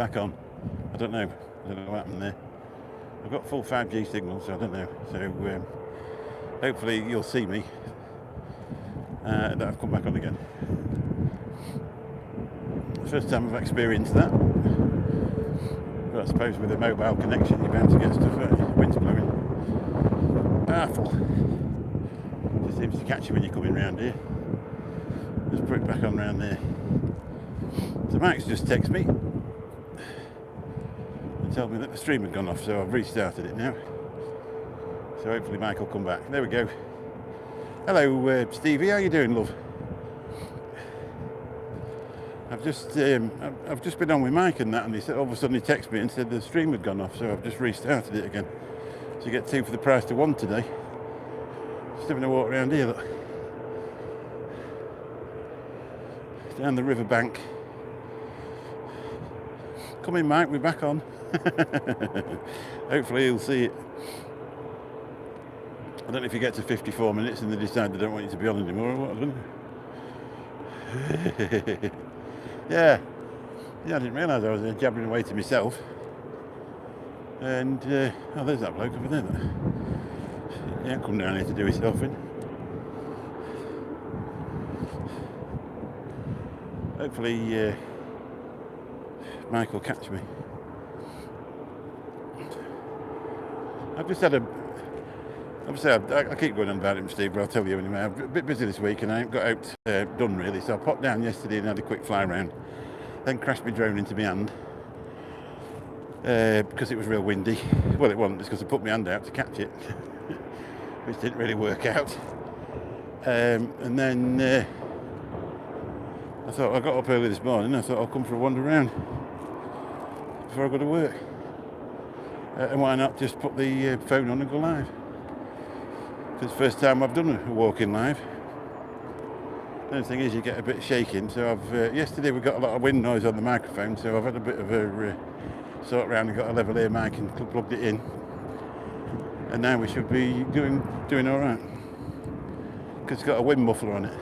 back on. I don't know what happened there. I've got full 5G signal, so I don't know. So hopefully you'll see me that I've come back on again. First time I've experienced that. But I suppose with a mobile connection you're bound to get stuff out. Wind's blowing. Powerful. Just seems to catch you when you're coming round here. Just put it back on round there. So Mike's just texted me and told me that the stream had gone off, so I've restarted it now. So hopefully Mike will come back. There we go. Hello Stevie, how you doing, love? I've just been on with Mike and that, and he said all of a sudden he texted me and said the stream had gone off, so I've just restarted it again. So you get 2 for the price of 1 today. Just having a walk around here, look. Down the river bank. Come in, Mike, we're back on. Hopefully he'll see it. I don't know if you get to 54 minutes and they decide they don't want you to be on anymore or what, I don't know. Yeah, I didn't realise I was jabbering away to myself. And, oh, there's that bloke over there. Yeah, come down here to do himself in. Hopefully, Mike will catch me. I've just had obviously I keep going on about him, Steve, but I'll tell you anyway. I'm a bit busy this week and I ain't got out done really, so I popped down yesterday and had a quick fly round. Then crashed my drone into my hand because it was real windy. Well, it wasn't, it's because I put my hand out to catch it, which didn't really work out. And then I thought, I got up early this morning, I thought I'll come for a wander around before I go to work. And why not just put the phone on and go live? It's the first time I've done a walking live. The only thing is you get a bit shaking, so yesterday we got a lot of wind noise on the microphone, so I've had a bit of a sort around and got a lavalier mic and plugged it in. And now we should be doing alright. Because it's got a wind muffler on it.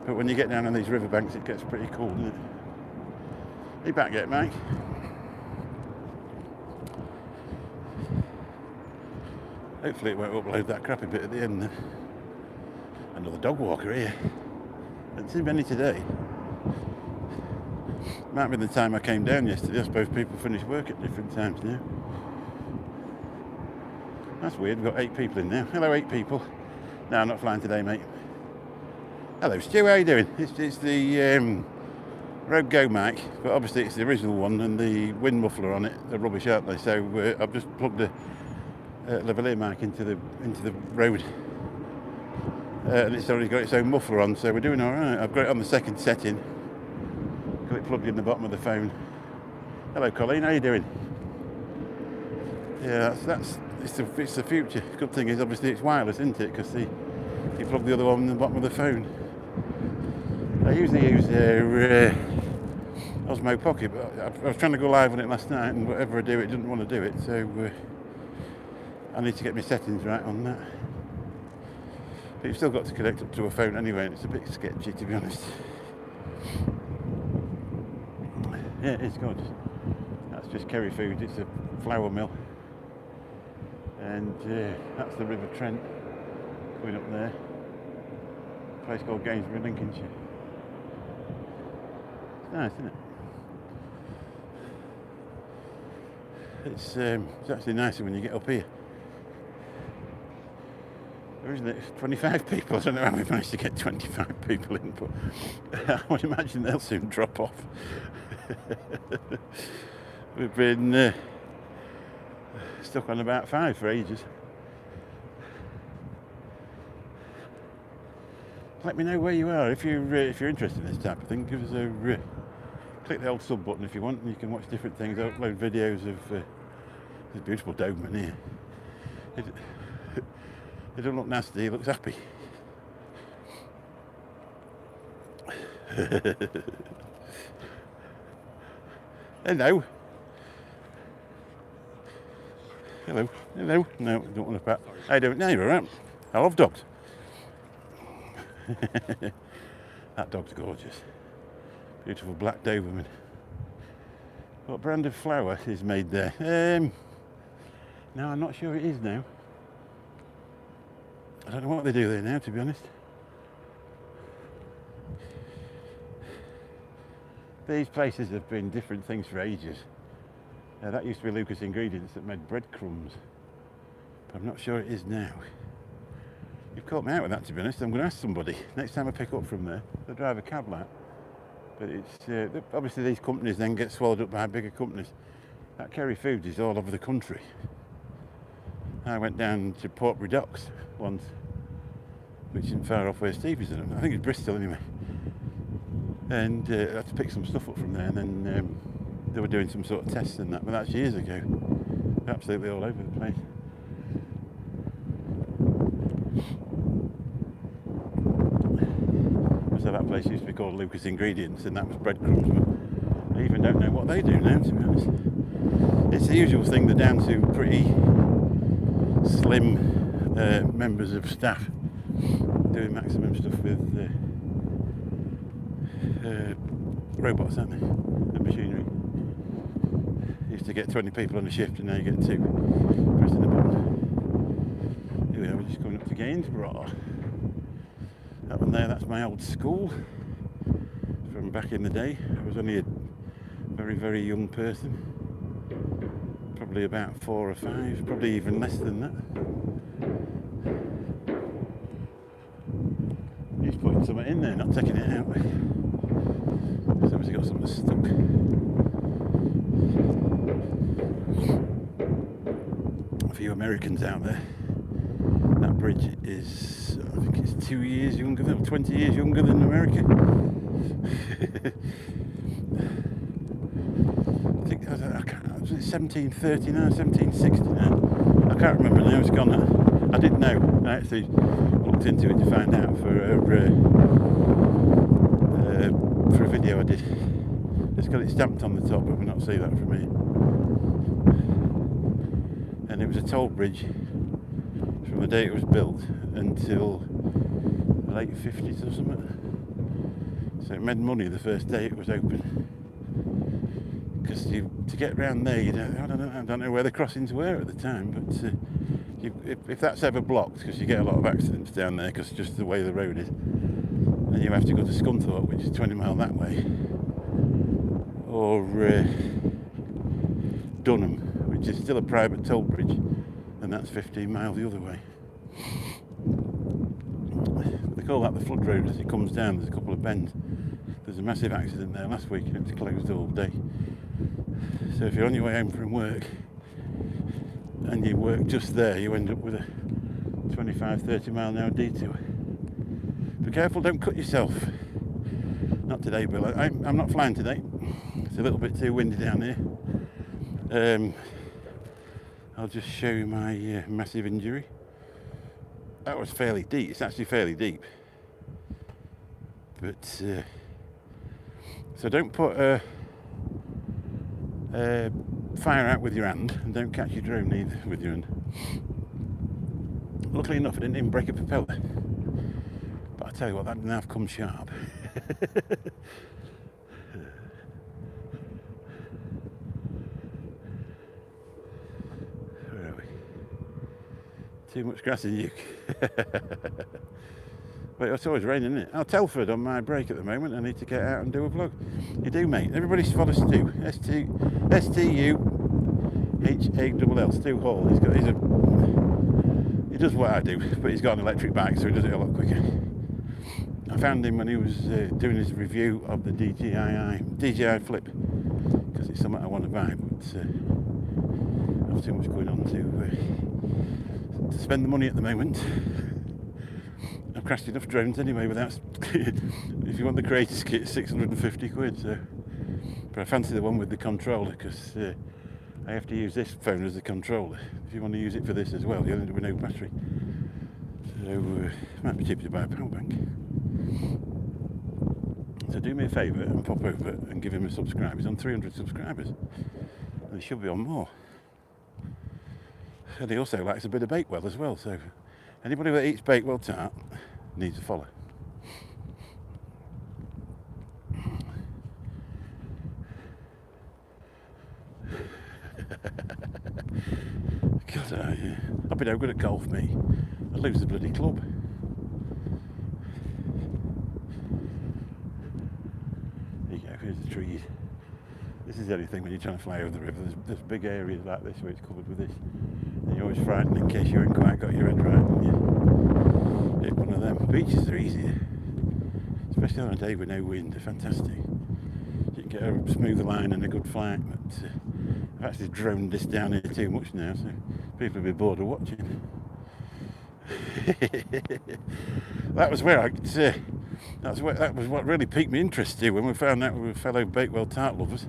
But when you get down on these riverbanks it gets pretty cool, doesn't it? You back yet, Mike? Hopefully it won't upload that crappy bit at the end then. Another dog walker here. Haven't seen many today. Might have been the time I came down yesterday. I suppose people finish work at different times now. That's weird, we've got 8 people in now. Hello 8 people. No, I'm not flying today, mate. Hello Stu, how you doing? It's the Road Go mic, but obviously it's the original one and the wind muffler on it. They're rubbish, aren't they? So I've just plugged the lavalier mic into the road, and it's already got its own muffler on, so we're doing all right. I've got it on the second setting. Got it plugged in the bottom of the phone. Hello Colleen, how you doing? Yeah, it's the future. Good thing is obviously it's wireless, isn't it? Because you plug the other one in the bottom of the phone. I usually use Osmo Pocket, but I was trying to go live on it last night, and whatever I do, it doesn't want to do it. So I need to get my settings right on that. But you've still got to connect up to a phone anyway, and it's a bit sketchy, to be honest. Yeah, it's good. That's just Kerry Foods. It's a flour mill, and that's the River Trent going up there. A place called Gainsborough, Lincolnshire. It's nice, isn't it? It's actually nicer when you get up here. Isn't it? 25 people. I don't know how we managed to get 25 people in, but I would imagine they'll soon drop off. We've been stuck on about 5 for ages. Let me know where you are if you're interested in this type of thing. Give us a click the old sub button if you want, and you can watch different things. I upload videos of this beautiful Doberman here. He doesn't look nasty, he looks happy. Hello. Hello. Hello. No, don't want to pat. I don't. No, you're alright. I love dogs. That dog's gorgeous. Beautiful black Doberman. What brand of flour is made there? No, I'm not sure it is now. I don't know what they do there now, to be honest. These places have been different things for ages. That used to be Lucas Ingredients that made breadcrumbs. But I'm not sure it is now. You've caught me out with that, to be honest. I'm going to ask somebody next time I pick up from there. They'll drive a cab like. But it's obviously these companies then get swallowed up by bigger companies. That Kerry Foods is all over the country. I went down to Portbury Docks once, which isn't far off where Steve is. I think it's Bristol anyway. And I had to pick some stuff up from there, and then they were doing some sort of tests and that, but that's years ago. Absolutely all over the place. So that place used to be called Lucas Ingredients, and that was breadcrumbs, but I even don't know what they do now, to be honest. It's the usual thing, they're down to pretty slim members of staff doing maximum stuff with robots, aren't they? And machinery. Used to get 20 people on a shift, and now you get 2 pressing the button. Here we are, we're just coming up to Gainsborough. That one there, that's my old school from back in the day. I was only a very, very young person. Probably about 4 or 5, probably even less than that. He's putting something in there, not taking it out. Somebody's got something stuck. A few Americans out there. That bridge is, I think it's 2 years younger than, 20 years younger than America. I think was it 1739, 1769? I can't remember now, it's gone. I didn't know. I actually looked into it to find out for a video I did. It's got it stamped on the top, but we'll not see that from here. And it was a toll bridge from the day it was built until the late 50s or something. So it made money the first day it was open. Because to get round there, I don't know where the crossings were at the time, but if that's ever blocked, because you get a lot of accidents down there because just the way the road is, then you have to go to Scunthorpe, which is 20 miles that way, or Dunham, which is still a private toll bridge, and that's 15 miles the other way. They call that the flood road. As it comes down, there's a couple of bends. There's a massive accident there last week, and it was closed all day. So if you're on your way home from work and you work just there, you end up with a 25-30 mile an hour detour. Be careful, don't cut yourself. Not today, Bill. I'm not flying today. It's a little bit too windy down here. I'll just show you my massive injury. That was fairly deep. It's actually fairly deep. But so don't put fire out with your hand, and don't catch your drone either with your hand. Luckily enough, I didn't even break a propeller. But I tell you what, that nav comes sharp. Where are we? Too much grass in you. But it's always raining, isn't it? Oh, Telford on my break at the moment. I need to get out and do a vlog. You do, mate. Everybody follow Stu. S-T-U-H-A-L-L. Stu Hall. He does what I do, but he's got an electric bike, so he does it a lot quicker. I found him when he was doing his review of the DJI Flip, because it's something I want to buy, but I have too much going on to spend the money at the moment. I've crashed enough drones anyway without. If you want the creators kit, it's 650 quid. So, but I fancy the one with the controller, because I have to use this phone as a controller. If you want to use it for this as well, you end up with no battery. So it might be cheaper to buy a power bank. So do me a favour and pop over and give him a subscribe. He's on 300 subscribers, and he should be on more. And he also likes a bit of Bakewell as well. So anybody that eats Bakewell tart needs a follow. So, yeah. I'd be no good at golf, me. I'd lose the bloody club. There you go, here's the trees. This is the only thing when you're trying to fly over the river. There's big areas like this where it's covered with this. And you're always frightened in case you haven't quite got your head right and you hit one of them. Beaches are easier, especially on a day with no wind. They're fantastic. You can get a smooth line and a good flight, but I've actually droned this down here too much now, so people will be bored of watching. That was where that was what really piqued my interest too, when we found out we were fellow Bakewell tart lovers.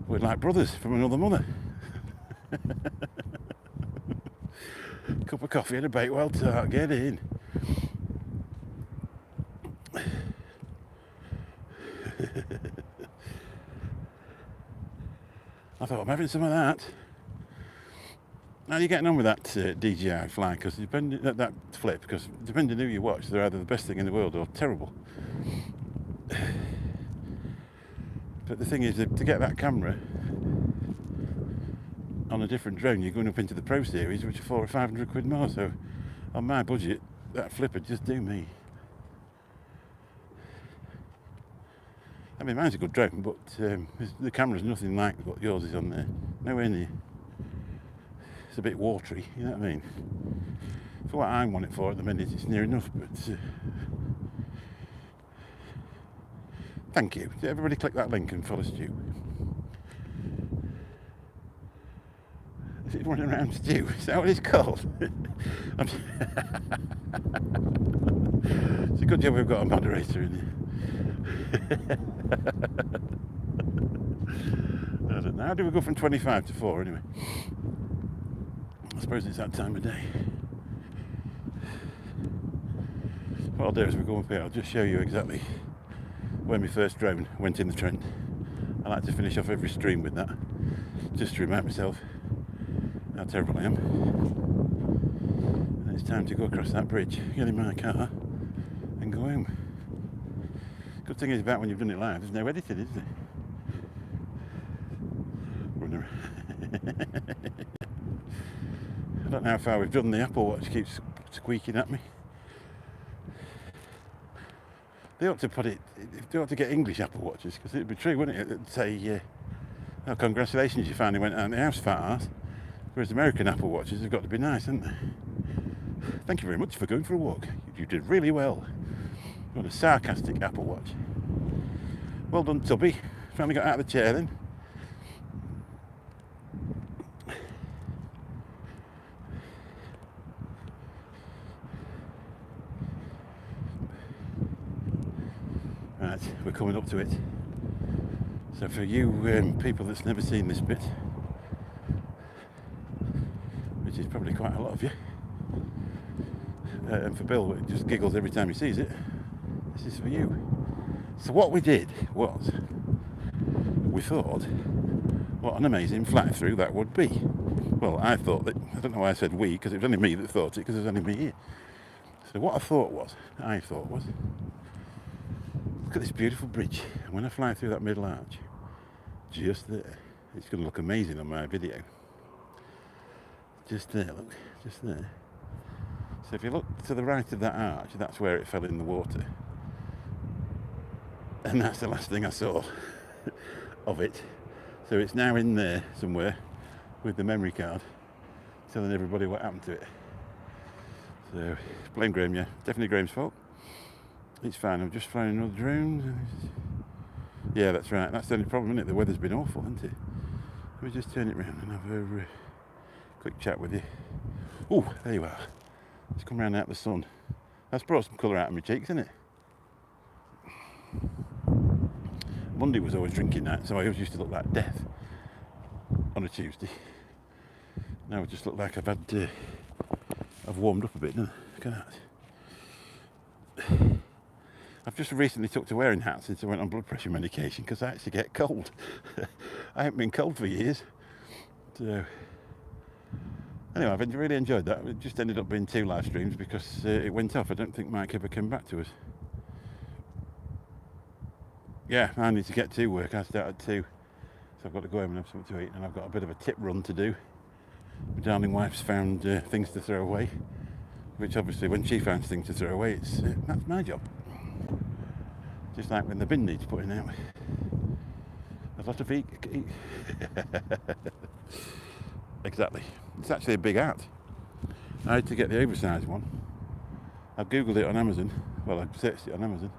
We're like brothers from another mother. Cup of coffee and a Bakewell tart, get in. I thought, I'm having some of that. How are you getting on with that DJI fly? Because that flip, because depending who you watch, they're either the best thing in the world or terrible. But the thing is, to get that camera on a different drone, you're going up into the Pro Series, which are 400 or 500 quid more. So, on my budget, that flip would just do me. I mean, mine's a good drone, but the camera's nothing like what yours is on there. Nowhere near. It's a bit watery, you know what I mean? For what I want it for at the minute, it's near enough, but thank you. Everybody click that link and follow Stu. Is it running around Stu? Is that what it's called? It's a good job we've got a moderator in here. I don't know. How do we go from 25 to 4 anyway? I suppose it's that time of day. What I'll do is we go up here, I'll just show you exactly where my first drone went in the trend. I like to finish off every stream with that, just to remind myself how terrible I am. And it's time to go across that bridge, get in my car and go home. Good thing is about when you've done it live, there's no editing, is there? I don't know how far we've done. The Apple Watch keeps squeaking at me. They ought to get English Apple Watches, because it'd be true, wouldn't it? It'd say, oh, congratulations, you finally went out of the house, fat ass. Whereas American Apple Watches have got to be nice, haven't they? Thank you very much for going for a walk. You did really well. You want a sarcastic Apple Watch. Well done, Tubby. Finally got out of the chair then. Right, we're coming up to it. So for you people that's never seen this bit, which is probably quite a lot of you, and for Bill, it just giggles every time he sees it, this is for you. So what we did was, we thought, what an amazing fly through that would be. Well, I thought that, I don't know why I said we, because it was only me that thought it, because there's only me here. So what I thought was, look at this beautiful bridge. When I fly through that middle arch, just there, it's going to look amazing on my video. Just there, look, just there. So if you look to the right of that arch, that's where it fell in the water. And that's the last thing I saw of it. So it's now in there somewhere with the memory card, telling everybody what happened to it. So blame Graham, yeah, definitely Graham's fault. It's fine, I'm just flying another drone. Yeah, that's right, that's the only problem, isn't it? The weather's been awful, hasn't it? Let me just turn it around and have a quick chat with you. Oh, there you are. It's come round out the sun. That's brought some colour out of my cheeks, isn't it? Monday was always drinking night, so I always used to look like death on a Tuesday. Now I just look like I've warmed up a bit, don't I? Look at that. I've just recently took to wearing hats since I went on blood pressure medication, because I actually get cold. I haven't been cold for years. So anyway, I've really enjoyed that. It just ended up being 2 live streams because it went off. I don't think Mike ever came back to us. Yeah, I need to get to work. I start at 2, so I've got to go home and have something to eat, and I've got a bit of a tip run to do. My darling wife's found things to throw away, which obviously when she finds things to throw away, that's my job. Just like when the bin needs putting out. A lot of Exactly. It's actually a big hat. I had to get the oversized one. I googled it on Amazon. Well, I searched it on Amazon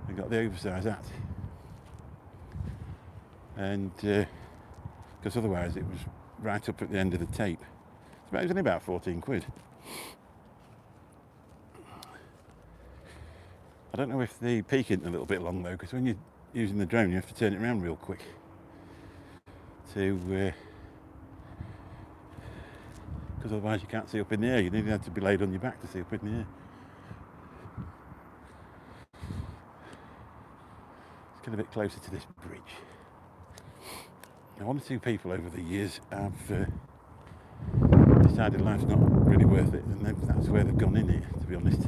and got the oversized hat. And because otherwise it was right up at the end of the tape. It was only about 14 quid. I don't know if the peak isn't a little bit long though, because when you're using the drone you have to turn it around real quick to because otherwise you can't see up in the air. You need to be laid on your back to see up in the air. Let's get a bit closer to this bridge. Now, one or two people over the years have decided life's not really worth it, and that's where they've gone in it, to be honest.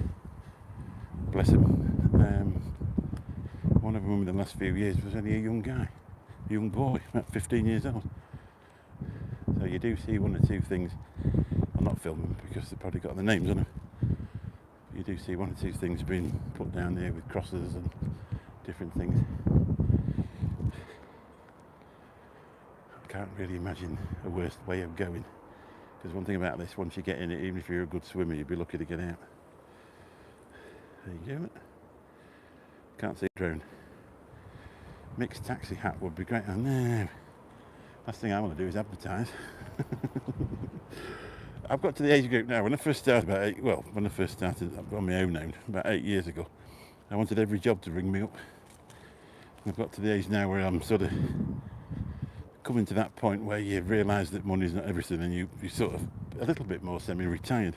Bless them. One of them in the last few years was only a young guy, a young boy, about 15 years old. So you do see one or two things. I'm not filming because they've probably got the names on them. You do see one or two things being put down there with crosses and different things. I can't really imagine a worse way of going. Because one thing about this, once you get in it, even if you're a good swimmer, you'd be lucky to get out. There you go. Can't see a drone. Mick's taxi hat would be great. Oh no. Last thing I want to do is advertise. I've got to the age group now. When I first started on my own now, about 8 years ago, I wanted every job to ring me up. And I've got to the age now where I'm sort of coming to that point where you realise that money's not everything, and you're sort of a little bit more semi-retired.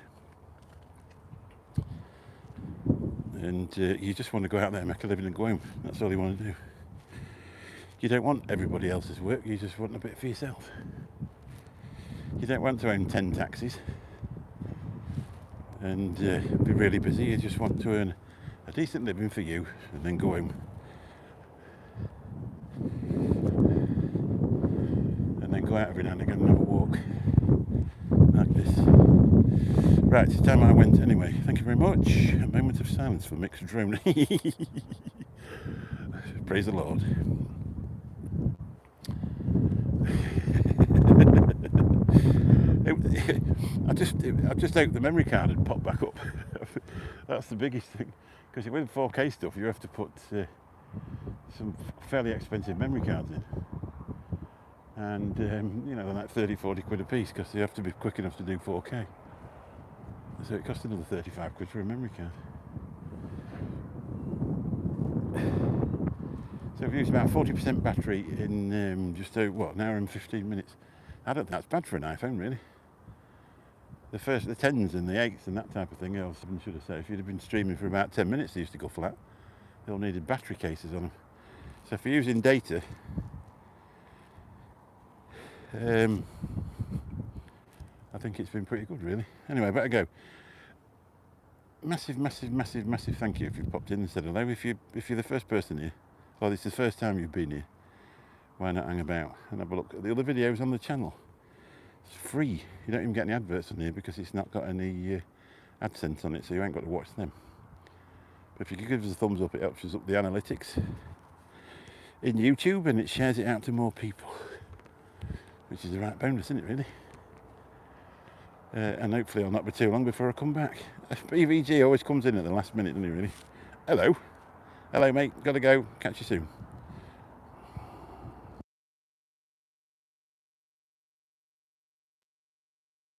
And you just want to go out there, make a living and go home. That's all you want to do. You don't want everybody else's work, you just want a bit for yourself. You don't want to own 10 taxis and be really busy. You just want to earn a decent living for you and then go home. And then go out every now and again and have a walk like this. Right, it's time I went anyway. Thank you very much. A moment of silence for Mick's drone. Praise the Lord. I just hope the memory card had popped back up. That's the biggest thing. Because with 4K stuff, you have to put some fairly expensive memory cards in. And, they're like 30, 40 quid a piece because they have to be quick enough to do 4K. So it cost another 35 quid for a memory card. So we've used about 40% battery in just an hour and 15 minutes. I don't think that's bad for an iPhone, really. The 10s and the 8s and that type of thing, I should have said, if you'd have been streaming for about 10 minutes, they used to go flat. They all needed battery cases on them. So if you're using data, I think it's been pretty good, really. Anyway, I better go. Massive thank you if you've popped in and said hello. If you're the first person here, or it's the first time you've been here, why not hang about and have a look at the other videos on the channel? It's free. You don't even get any adverts on here because it's not got any AdSense on it, so you ain't got to watch them. But if you could give us a thumbs up, it helps us up the analytics in YouTube and it shares it out to more people, which is the right bonus, isn't it, really? And hopefully I'll not be too long before I come back. BVG always comes in at the last minute, doesn't he, really? Hello, mate, gotta go, catch you soon.